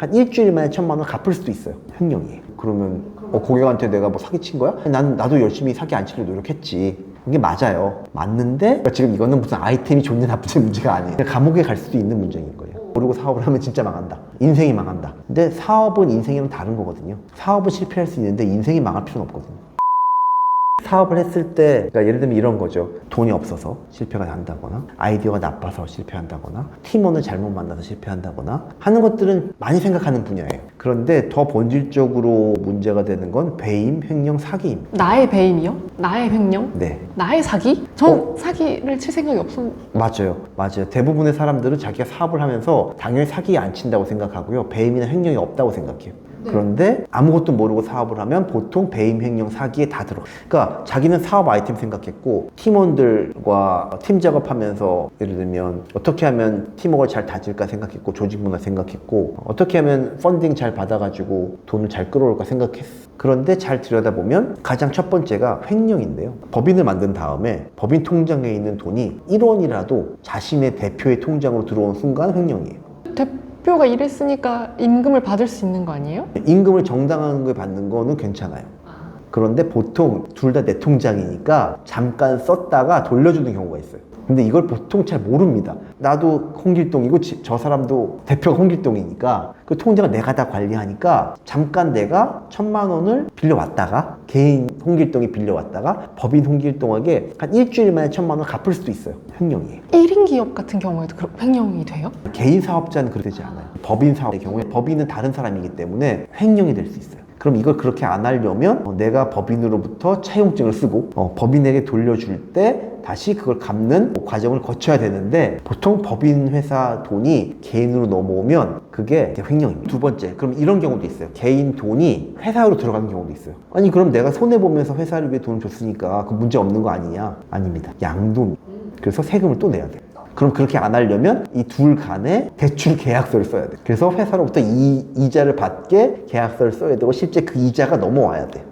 한 일주일 만에 1,000만 원 갚을 수도 있어요. 횡령이에요. 그러면 고객한테 내가 뭐 사기친 거야? 나도 열심히 사기 안 치려고 노력했지. 이게 맞아요. 맞는데 그러니까 지금 이거는 무슨 아이템이 좋냐 나쁘냐 문제가 아니에요. 감옥에 갈 수도 있는 문제인 거예요. 모르고 사업을 하면 진짜 망한다. 인생이 망한다. 근데 사업은 인생이랑 다른 거거든요. 사업은 실패할 수 있는데 인생이 망할 필요는 없거든요. 사업을 했을 때 그러니까 예를 들면 이런 거죠. 돈이 없어서 실패가 한다거나 아이디어가 나빠서 실패한다거나 팀원을 잘못 만나서 실패한다거나 하는 것들은 많이 생각하는 분야예요. 그런데 더 본질적으로 문제가 되는 건 배임, 횡령, 사기입니다. 나의 배임이요? 나의 횡령? 네. 나의 사기? 전 사기를 칠 생각이 없어. 맞아요. 대부분의 사람들은 자기가 사업을 하면서 당연히 사기 안 친다고 생각하고요. 배임이나 횡령이 없다고 생각해요. 그런데 아무것도 모르고 사업을 하면 보통 배임, 횡령, 사기에 다 들어. 그러니까 자기는 사업 아이템 생각했고 팀원들과 팀 작업하면서 예를 들면 어떻게 하면 팀워크를 잘 다질까 생각했고 조직 문화 생각했고 어떻게 하면 펀딩 잘 받아가지고 돈을 잘 끌어올까 생각했어. 그런데 잘 들여다보면 가장 첫 번째가 횡령인데요. 법인을 만든 다음에 법인 통장에 있는 돈이 1원이라도 자신의 대표의 통장으로 들어온 순간 횡령이에요. 대표가 일했으니까 임금을 받을 수 있는 거 아니에요? 임금을 정당한 걸 받는 거는 괜찮아요. 그런데 보통 둘 다 내 통장이니까 잠깐 썼다가 돌려주는 경우가 있어요. 근데 이걸 보통 잘 모릅니다. 나도 홍길동이고 저 사람도 대표가 홍길동이니까 그 통장을 내가 다 관리하니까 잠깐 내가 1,000만 원을 빌려왔다가 개인 홍길동이 빌려왔다가 법인 홍길동에게 한 일주일 만에 1,000만 원 갚을 수도 있어요. 횡령이에요. 1인 기업 같은 경우에도 횡령이 돼요? 개인 사업자는 그렇게 되지 않아요. 법인 사업의 경우에 법인은 다른 사람이기 때문에 횡령이 될 수 있어요. 그럼 이걸 그렇게 안 하려면 내가 법인으로부터 차용증을 쓰고 법인에게 돌려줄 때 다시 그걸 갚는 과정을 거쳐야 되는데 보통 법인 회사 돈이 개인으로 넘어오면 그게 횡령입니다. 두 번째, 그럼 이런 경우도 있어요. 개인 돈이 회사로 들어가는 경우도 있어요. 아니 그럼 내가 손해보면서 회사를 위해 돈을 줬으니까 그 문제 없는 거 아니냐? 아닙니다. 양돈. 그래서 세금을 또 내야 돼요. 그럼 그렇게 안 하려면 이 둘 간에 대출 계약서를 써야 돼. 그래서 회사로부터 이자를 받게 계약서를 써야 되고 실제 그 이자가 넘어와야 돼.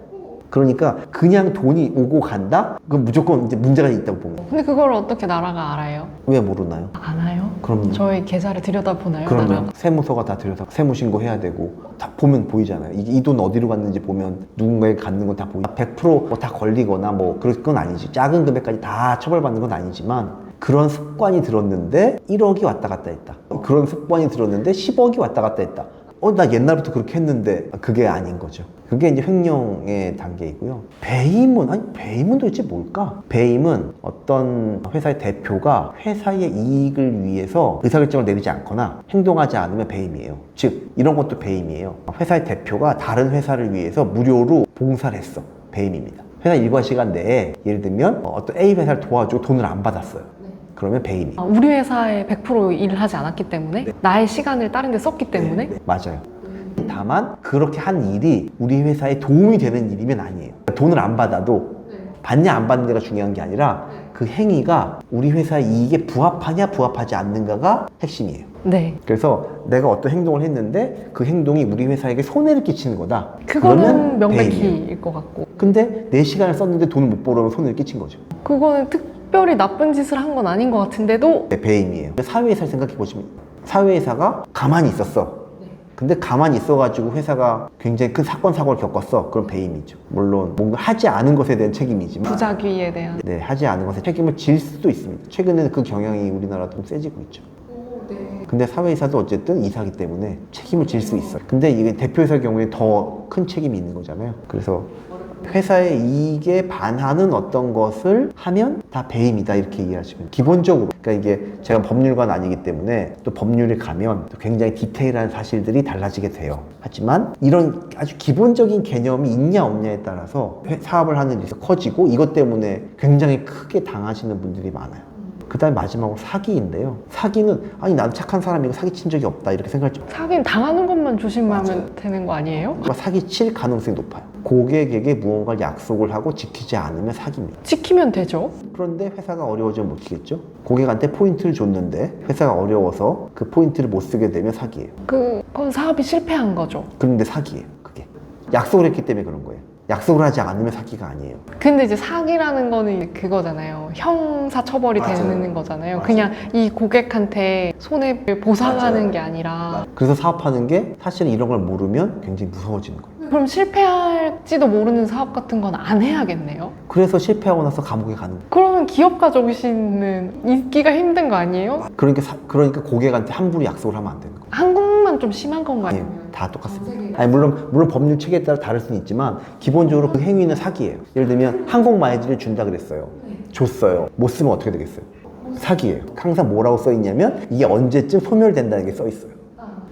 그러니까 그냥 돈이 오고 간다? 그건 무조건 이제 문제가 있다고 보면. 근데 그걸 어떻게 나라가 알아요? 왜 모르나요? 알아요? 그럼요. 저희 계좌를 들여다보나요? 그러면 나라가? 세무서가 다 들여다 세무신고 해야 되고 다 보면 보이잖아요. 이 돈 어디로 갔는지 보면 누군가에게 갔는 건 다 보이. 100% 다 걸리거나 뭐 그럴 건 아니지. 작은 금액까지 다 처벌받는 건 아니지만 그런 습관이 들었는데 1억이 왔다 갔다 했다. 그런 습관이 들었는데 10억이 왔다 갔다 했다. 나 옛날부터 그렇게 했는데 그게 아닌 거죠. 그게 이제 횡령의 단계이고요. 배임은 도대체 뭘까? 배임은 어떤 회사의 대표가 회사의 이익을 위해서 의사결정을 내리지 않거나 행동하지 않으면 배임이에요. 즉 이런 것도 배임이에요. 회사의 대표가 다른 회사를 위해서 무료로 봉사를 했어. 배임입니다. 회사 일과 시간 내에 예를 들면 어떤 A 회사를 도와주고 돈을 안 받았어요. 그러면 배임이. 우리 회사에 100% 일을 하지 않았기 때문에 나의 시간을 다른 데 썼기 때문에 맞아요. 다만 그렇게 한 일이 우리 회사에 도움이 되는 일이면 아니에요. 돈을 안 받아도 받냐 안 받는 데가 중요한 게 아니라 그 행위가 우리 회사의 이익에 부합하냐 부합하지 않는가가 핵심이에요. 네. 그래서 내가 어떤 행동을 했는데 그 행동이 우리 회사에게 손해를 끼치는 거다. 그거는 명백히일 배임이에요. 것 같고 근데 내 시간을 썼는데 돈을 못 벌어면 손해를 끼친 거죠. 그거는 특별히 나쁜 짓을 한 건 아닌 것 같은데도 배임이에요. 사회회사를 생각해 보시면 사회회사가 가만히 있었어. 근데 가만히 있어가지고 회사가 굉장히 큰 사건 사고를 겪었어. 그럼 배임이죠. 물론 뭔가 하지 않은 것에 대한 책임이지만 부작위에 대한 하지 않은 것에 책임을 질 수도 있습니다. 최근에는 그 경향이 우리나라도 좀 세지고 있죠. 근데 사회이사도 어쨌든 이사기 때문에 책임을 질 수 있어요. 근데 이게 대표이사의 경우에 더 큰 책임이 있는 거잖아요. 그래서 회사의 이익에 반하는 어떤 것을 하면 다 배임이다 이렇게 이해하시면 기본적으로 그러니까 이게 제가 법률가는 아니기 때문에 또 법률에 가면 또 굉장히 디테일한 사실들이 달라지게 돼요. 하지만 이런 아주 기본적인 개념이 있냐 없냐에 따라서 사업을 하는 일이 커지고 이것 때문에 굉장히 크게 당하시는 분들이 많아요. 그 다음에 마지막으로 사기인데요. 사기는 아니 난 착한 사람이고 사기친 적이 없다 이렇게 생각할 줄 사기는 당하는 것만 조심하면 되는 거 아니에요? 사기칠 가능성이 높아요. 고객에게 무언가를 약속을 하고 지키지 않으면 사기입니다. 지키면 되죠. 그런데 회사가 어려워지면 못 지켰죠. 고객한테 포인트를 줬는데 회사가 어려워서 그 포인트를 못 쓰게 되면 사기예요. 그건 사업이 실패한 거죠. 그런데 사기예요. 그게 약속을 했기 때문에 그런 거예요. 약속을 하지 않으면 사기가 아니에요. 근데 이제 사기라는 거는 그거잖아요. 형사 처벌이 맞아요. 되는 거잖아요. 맞아요. 그냥 이 고객한테 손해를 보상하는 맞아요. 게 아니라. 그래서 사업하는 게 사실은 이런 걸 모르면 굉장히 무서워지는 거예요. 그럼 실패할지도 모르는 사업 같은 건 안 해야겠네요? 그래서 실패하고 나서 감옥에 가는 거예요. 그러면 기업가 정신은 있기가 힘든 거 아니에요? 그러니까 고객한테 함부로 약속을 하면 안 되는 거예요. 한국만 좀 심한 건가요? 아니에요. 다 똑같습니다. 아니, 물론 법률 체계에 따라 다를 수는 있지만 기본적으로 그 행위는 사기예요. 예를 들면 항공 마일리지를 준다 그랬어요. 줬어요. 못 쓰면 어떻게 되겠어요? 사기예요. 항상 뭐라고 써 있냐면 이게 언제쯤 소멸된다는 게 써 있어요.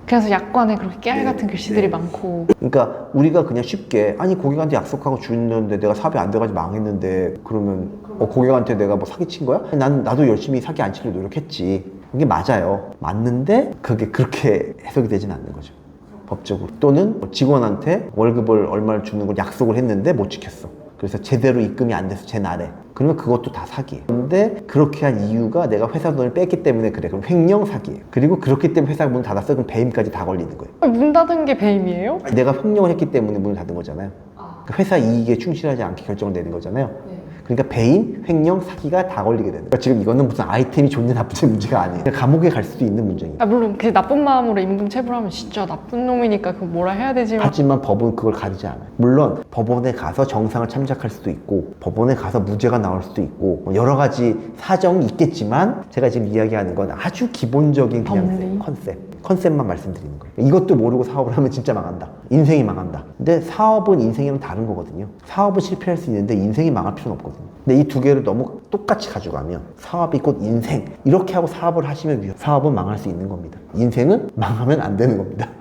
그래서 약관에 그렇게 깨알 같은 네, 글씨들이 네. 많고. 그러니까 우리가 그냥 쉽게 아니 고객한테 약속하고 주는데 내가 사업이 안 돼가지고 망했는데 그러면 고객한테 내가 뭐 사기친 거야? 나도 열심히 사기 안 치려고 노력했지. 이게 맞아요. 맞는데 그게 그렇게 해석이 되진 않는 거죠. 법적으로. 또는 직원한테 월급을 얼마를 주는 걸 약속을 했는데 못 지켰어. 그래서 제대로 입금이 안 돼서 제 날에. 그러면 그것도 다 사기예요. 근데 그렇게 한 이유가 내가 회사 돈을 뺐기 때문에 그래. 그럼 횡령 사기예요. 그리고 그렇기 때문에 회사가 문을 닫았어. 그럼 배임까지 다 걸리는 거예요. 문 닫은 게 배임이에요? 내가 횡령을 했기 때문에 문을 닫은 거잖아요. 그 회사 이익에 충실하지 않게 결정을 내린 거잖아요. 그러니까 배임, 횡령, 사기가 다 걸리게 되는 거예요. 그러니까 지금 이거는 무슨 아이템이 좋냐 나쁜지 문제가 아니에요. 그냥 감옥에 갈 수도 있는 문제입니다. 물론 그 나쁜 마음으로 임금 체불하면 진짜 나쁜 놈이니까 그거 뭐라 해야 되지만. 하지만 법은 그걸 가리지 않아요. 물론 법원에 가서 정상을 참작할 수도 있고 법원에 가서 무죄가 나올 수도 있고 뭐 여러 가지 사정이 있겠지만 제가 지금 이야기하는 건 아주 기본적인 그냥 법리? 컨셉만 말씀드리는 거예요. 이것도 모르고 사업을 하면 진짜 망한다. 인생이 망한다. 근데 사업은 인생이랑 다른 거거든요. 사업은 실패할 수 있는데 인생이 망할 필요는 없거든요. 근데 이 두 개를 너무 똑같이 가져가면 사업이 곧 인생 이렇게 하고 사업을 하시면 사업은 망할 수 있는 겁니다. 인생은 망하면 안 되는 겁니다.